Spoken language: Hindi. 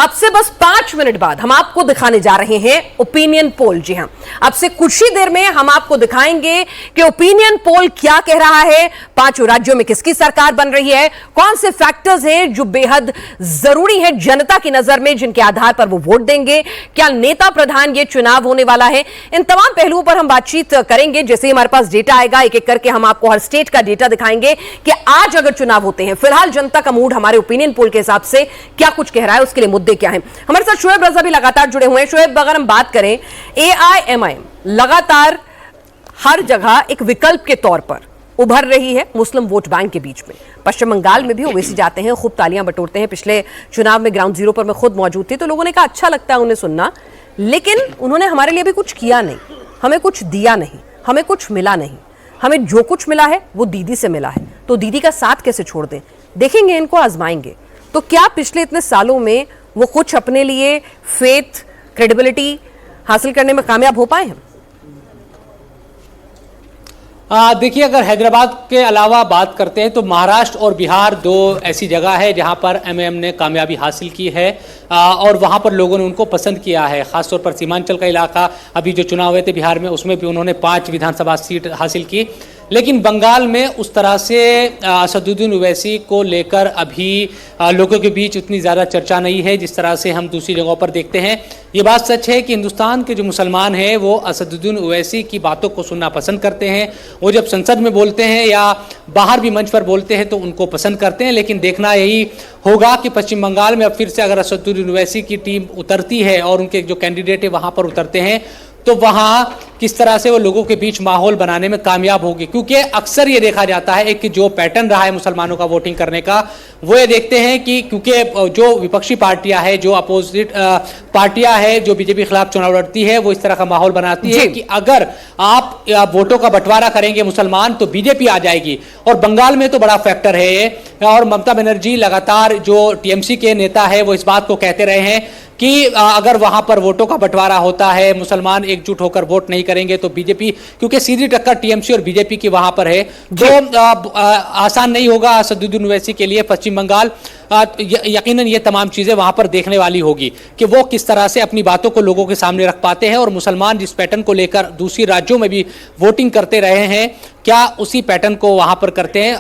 अब से बस 5 मिनट बाद हम आपको दिखाने जा रहे हैं ओपिनियन पोल। जी हां, अब से कुछ ही देर में हम आपको दिखाएंगे कि ओपिनियन पोल क्या कह रहा है, 5 राज्यों में किसकी सरकार बन रही है, कौन से फैक्टर्स हैं जो बेहद जरूरी है जनता की नजर में, जिनके आधार पर वो वोट देंगे, क्या नेता प्रधान ये चुनाव होने वाला है। इन तमाम पहलुओं पर हम बातचीत करेंगे। जैसे ही हमारे पास डेटा आएगा, एक एक करके हम आपको हर स्टेट का डेटा दिखाएंगे कि आज अगर चुनाव होते हैं, फिलहाल जनता का मूड हमारे ओपिनियन पोल के हिसाब से क्या कुछ कह रहा है, उसके लिए मुद्दे क्या हैं। हमारे साथ शोएब रजा भी लगातार जुड़े हुए हैं। शोएब, अगर हम बात करें, एआईएमआईएम लगातार हर जगह एक विकल्प के तौर पर उभर रही है मुस्लिम वोट बैंक के बीच में। पश्चिम बंगाल में भी ओवैसी जाते हैं, खूब तालियां बटोरते हैं। पिछले चुनाव में ग्राउंड जीरो पर मैं खुद मौजूद थी, तो लोगों ने कहा अच्छा लगता है उन्हें सुनना, लेकिन उन्होंने हमारे लिए भी कुछ किया नहीं, हमें कुछ दिया नहीं, हमें कुछ मिला नहीं। हमें जो कुछ मिला है वो दीदी से मिला है, तो दीदी का साथ कैसे छोड़ दें। देखेंगे, इनको आजमाएंगे। तो क्या पिछले इतने सालों में वो कुछ अपने लिए फेथ, क्रेडिबिलिटी हासिल करने में कामयाब हो पाए हैं? देखिए, अगर हैदराबाद के अलावा बात करते हैं तो महाराष्ट्र और बिहार दो ऐसी जगह है जहां पर एमएम ने कामयाबी हासिल की है और वहां पर लोगों ने उनको पसंद किया है। खासतौर पर सीमांचल का इलाका, अभी जो चुनाव हुए थे बिहार में, उसमें भी उन्होंने 5 विधानसभा सीट हासिल की। लेकिन बंगाल में उस तरह से असदुद्दीन ओवैसी को लेकर अभी लोगों के बीच उतनी ज़्यादा चर्चा नहीं है जिस तरह से हम दूसरी जगहों पर देखते हैं। ये बात सच है कि हिंदुस्तान के जो मुसलमान हैं वो असदुद्दीन ओवैसी की बातों को सुनना पसंद करते हैं। वो जब संसद में बोलते हैं या बाहर भी मंच पर बोलते हैं तो उनको पसंद करते हैं। लेकिन देखना यही होगा कि पश्चिम बंगाल में अब फिर से अगर असदुद्दीन ओवैसी की टीम उतरती है और उनके जो कैंडिडेट है वहाँ पर उतरते हैं, तो वहाँ किस तरह से वो लोगों के बीच माहौल बनाने में कामयाब होगी। क्योंकि अक्सर ये देखा जाता है कि जो पैटर्न रहा है मुसलमानों का वोटिंग करने का, वो ये देखते हैं कि क्योंकि जो विपक्षी पार्टियां हैं, जो अपोजिट पार्टियां हैं, जो बीजेपी के खिलाफ चुनाव लड़ती है, वो इस तरह का माहौल बनाती है कि अगर आप वोटों का बंटवारा करेंगे मुसलमान तो बीजेपी आ जाएगी। और बंगाल में तो बड़ा फैक्टर है ये। और ममता बनर्जी लगातार, जो टीएमसी के नेता है, वो इस बात को कहते रहे हैं कि अगर वहां पर वोटों का बंटवारा होता है, मुसलमान एकजुट होकर वोट नहीं करेंगे तो बीजेपी, क्योंकि सीधी टक्कर टीएमसी और बीजेपी की वहां पर है, तो आसान नहीं होगा असदुद्दीन ओवैसी के लिए पश्चिम बंगाल। यकीनन ये तमाम चीजें वहां पर देखने वाली होगी कि वो किस तरह से अपनी बातों को लोगों के सामने रख पाते हैं। और मुसलमान जिस पैटर्न को लेकर दूसरी राज्यों में भी वोटिंग करते रहे हैं, क्या उसी पैटर्न को वहां पर करते हैं।